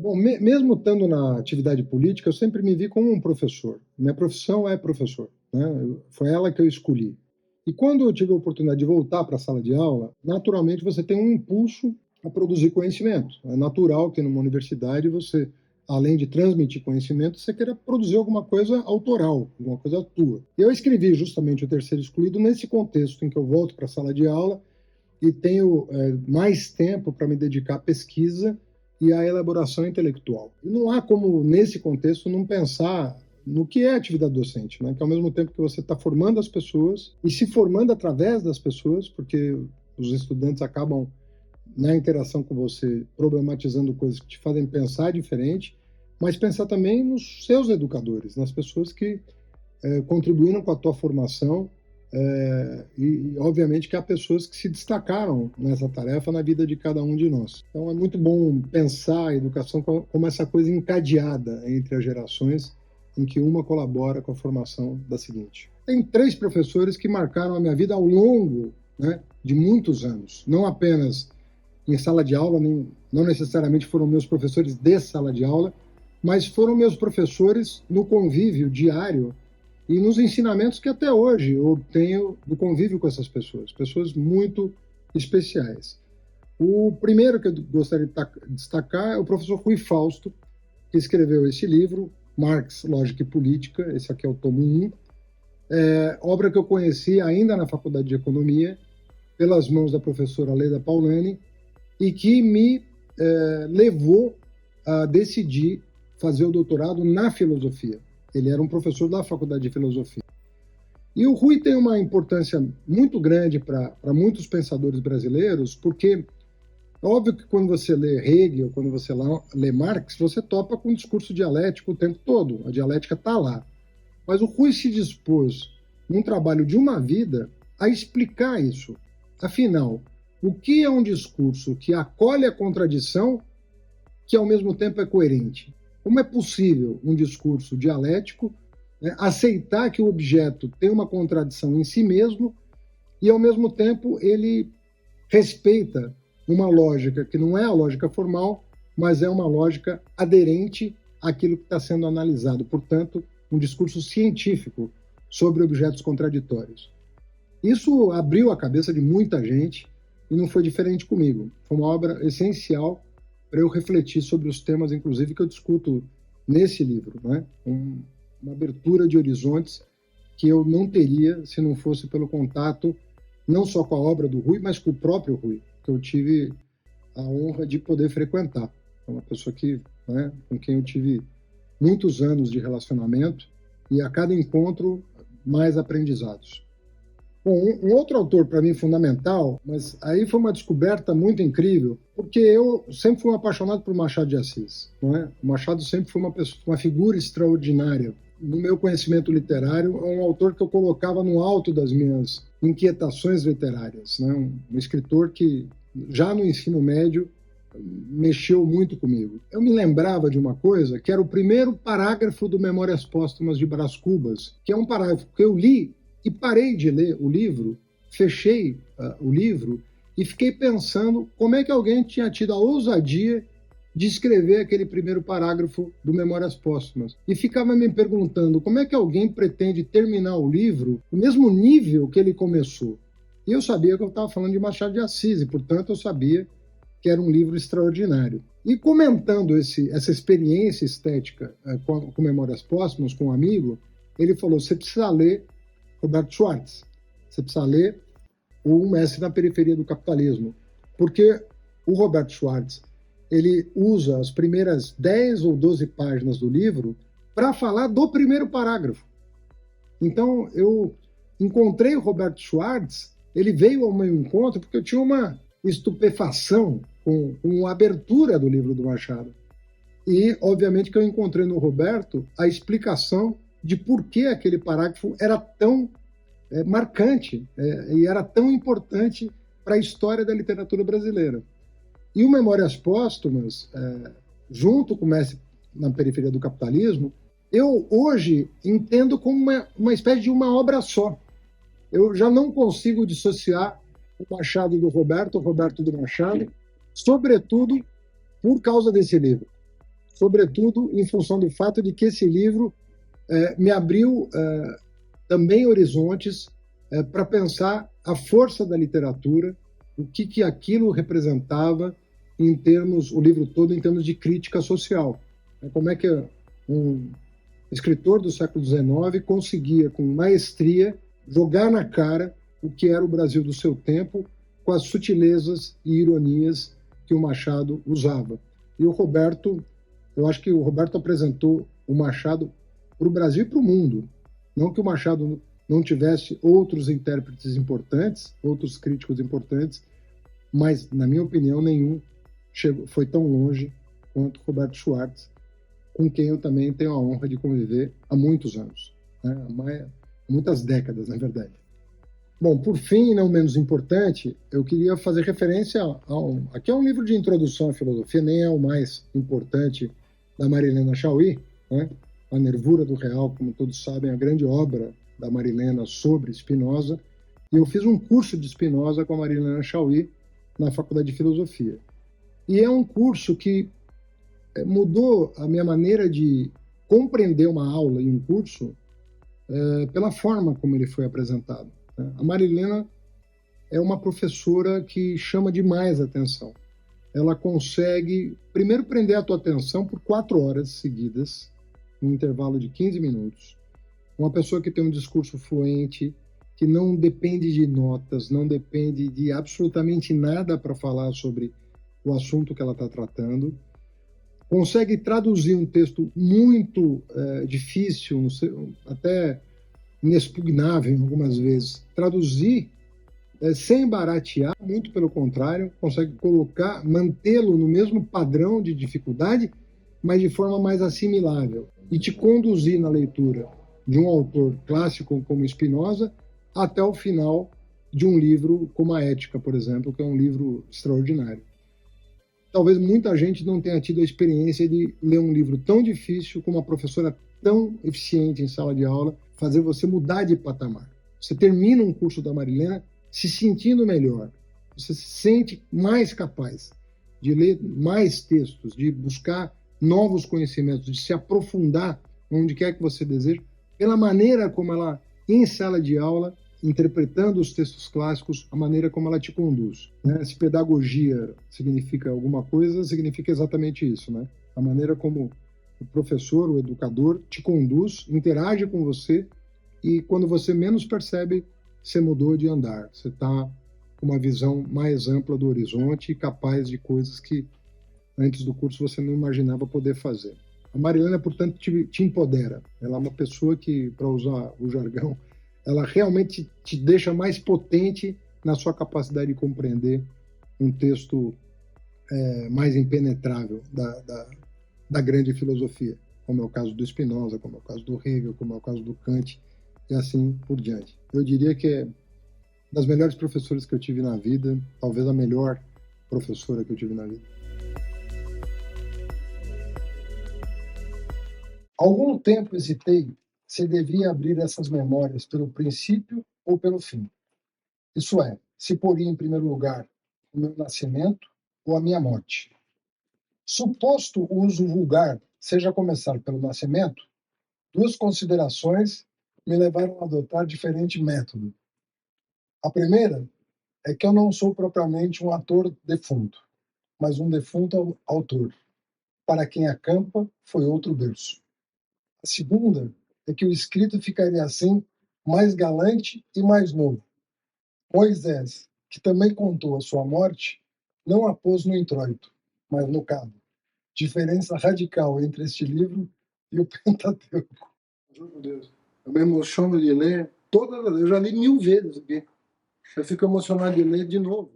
Bom, mesmo estando na atividade política, eu sempre me vi como um professor. Minha profissão é professor, né? Foi ela que eu escolhi. E quando eu tive a oportunidade de voltar para a sala de aula, naturalmente você tem um impulso a produzir conhecimento. É natural que numa universidade você, além de transmitir conhecimento, você queira produzir alguma coisa autoral, alguma coisa tua. E eu escrevi justamente o Terceiro Excluído nesse contexto em que eu volto para a sala de aula e tenho mais tempo para me dedicar à pesquisa e à elaboração intelectual. E não há como, nesse contexto, não pensar no que é a atividade docente, né? Que ao mesmo tempo que você está formando as pessoas e se formando através das pessoas, porque os estudantes acabam, na interação com você, problematizando coisas que te fazem pensar diferente, mas pensar também nos seus educadores, nas pessoas que contribuíram com a tua formação, obviamente que há pessoas que se destacaram nessa tarefa na vida de cada um de nós. Então é muito bom pensar a educação como essa coisa encadeada entre as gerações, em que uma colabora com a formação da seguinte. Tem 3 professores que marcaram a minha vida ao longo, né, de muitos anos, não apenas em sala de aula, não necessariamente foram meus professores de sala de aula, mas foram meus professores no convívio diário e nos ensinamentos que até hoje eu tenho do convívio com essas pessoas, pessoas muito especiais. O primeiro que eu gostaria de destacar é o professor Rui Fausto, que escreveu esse livro, Marx, Lógica e Política, esse aqui é o tomo 1, obra que eu conheci ainda na Faculdade de Economia, pelas mãos da professora Leda Paulani, e que me levou a decidir fazer o doutorado na filosofia. Ele era um professor da Faculdade de Filosofia. E o Rui tem uma importância muito grande para muitos pensadores brasileiros, porque é óbvio que quando você lê Hegel, quando você lê Marx, você topa com o discurso dialético o tempo todo. A dialética está lá. Mas o Rui se dispôs, num trabalho de uma vida, a explicar isso. Afinal, o que é um discurso que acolhe a contradição, que ao mesmo tempo é coerente? Como é possível um discurso dialético, né, aceitar que o objeto tem uma contradição em si mesmo e, ao mesmo tempo, ele respeita uma lógica que não é a lógica formal, mas é uma lógica aderente àquilo que está sendo analisado. Portanto, um discurso científico sobre objetos contraditórios. Isso abriu a cabeça de muita gente e não foi diferente comigo. Foi uma obra essencial para eu refletir sobre os temas, inclusive, que eu discuto nesse livro, né? Uma abertura de horizontes que eu não teria se não fosse pelo contato, não só com a obra do Rui, mas com o próprio Rui, que eu tive a honra de poder frequentar. É uma pessoa que, né, com quem eu tive muitos anos de relacionamento e a cada encontro mais aprendizados. Bom, um outro autor para mim fundamental, mas aí foi uma descoberta muito incrível, porque eu sempre fui um apaixonado por Machado de Assis, não é? O Machado sempre foi uma figura extraordinária. No meu conhecimento literário, é um autor que eu colocava no alto das minhas inquietações literárias, né? Um escritor que já no ensino médio mexeu muito comigo. Eu me lembrava de uma coisa que era o primeiro parágrafo do Memórias Póstumas de Brás Cubas, que é um parágrafo que eu li e parei de ler o livro, fechei o livro e fiquei pensando como é que alguém tinha tido a ousadia de escrever aquele primeiro parágrafo do Memórias Póstumas. E ficava me perguntando como é que alguém pretende terminar o livro no mesmo nível que ele começou. E eu sabia que eu estava falando de Machado de Assis, e, portanto, eu sabia que era um livro extraordinário. E comentando essa experiência estética com Memórias Póstumas, com um amigo, ele falou, você precisa ler Roberto Schwartz. Você precisa ler O Mestre na Periferia do Capitalismo. Porque o Roberto Schwartz, ele usa as primeiras 10 ou 12 páginas do livro para falar do primeiro parágrafo. Então, eu encontrei o Roberto Schwartz, ele veio ao meu encontro porque eu tinha uma estupefação com a abertura do livro do Machado. E, obviamente, que eu encontrei no Roberto a explicação de por que aquele parágrafo era tão marcante e era tão importante para a história da literatura brasileira. E o Memórias Póstumas, junto com o Mestre na Periferia do Capitalismo, eu hoje entendo como uma espécie de uma obra só. Eu já não consigo dissociar o Machado do Roberto, o Roberto do Machado, sobretudo por causa desse livro. sobretudo em função do fato de que esse livro me abriu também horizontes para pensar a força da literatura, o que aquilo representava em termos, o livro todo em termos de crítica social. Como é que um escritor do século XIX conseguia, com maestria, jogar na cara o que era o Brasil do seu tempo, com as sutilezas e ironias que o Machado usava. E o Roberto, eu acho que o Roberto apresentou o Machado para o Brasil e para o mundo. Não que o Machado não tivesse outros intérpretes importantes, outros críticos importantes, mas, na minha opinião, nenhum foi tão longe quanto Roberto Schwartz, com quem eu também tenho a honra de conviver há muitos anos, né? Muitas décadas, na verdade. Bom, por fim, e não menos importante, eu queria fazer referência aqui é um livro de introdução à filosofia, nem é o mais importante, da Marilena Chaui, né? A Nervura do Real, como todos sabem, a grande obra da Marilena sobre Spinoza, e eu fiz um curso de Spinoza com a Marilena Chaui na Faculdade de Filosofia. E é um curso que mudou a minha maneira de compreender uma aula e um curso pela forma como ele foi apresentado. A Marilena é uma professora que chama demais a atenção. Ela consegue, primeiro, prender a tua atenção por 4 horas seguidas, num intervalo de 15 minutos. Uma pessoa que tem um discurso fluente, que não depende de notas, não depende de absolutamente nada para falar sobre o assunto que ela está tratando, consegue traduzir um texto muito difícil, até inexpugnável algumas vezes, traduzir sem baratear, muito pelo contrário, consegue colocar, mantê-lo no mesmo padrão de dificuldade, mas de forma mais assimilável, e te conduzir na leitura de um autor clássico como Spinoza até o final de um livro como a Ética, por exemplo, que é um livro extraordinário. Talvez muita gente não tenha tido a experiência de ler um livro tão difícil, com uma professora tão eficiente em sala de aula, fazer você mudar de patamar. Você termina um curso da Marilena se sentindo melhor, você se sente mais capaz de ler mais textos, de buscar novos conhecimentos, de se aprofundar onde quer que você deseje, pela maneira como ela, em sala de aula, interpretando os textos clássicos, a maneira como ela te conduz. Né? Se pedagogia significa alguma coisa, significa exatamente isso. Né? A maneira como o professor, o educador, te conduz, interage com você, e quando você menos percebe, você mudou de andar. Você está com uma visão mais ampla do horizonte e capaz de coisas que antes do curso você não imaginava poder fazer. A Marilena, portanto, te empodera. Ela é uma pessoa que, para usar o jargão, ela realmente te deixa mais potente na sua capacidade de compreender um texto mais impenetrável da grande filosofia, como é o caso do Spinoza, como é o caso do Hegel, como é o caso do Kant, e assim por diante. Eu diria que é das melhores professoras que eu tive na vida, talvez a melhor professora que eu tive na vida. Algum tempo hesitei se devia abrir essas memórias pelo princípio ou pelo fim. Isso é, se poria em primeiro lugar o meu nascimento ou a minha morte. Suposto o uso vulgar seja começar pelo nascimento, 2 considerações me levaram a adotar diferente método. A primeira é que eu não sou propriamente um ator defunto, mas um defunto autor. Para quem acampa, foi outro berço. A segunda é que o escrito ficaria assim mais galante e mais novo. Moisés, que também contou a sua morte, não a pôs no introito, mas no cabo. Diferença radical entre este livro e o Pentateuco. Juro por Deus. Eu me emociono de ler todas as vezes. Eu já li 1000 vezes aqui. Eu fico emocionado de ler de novo.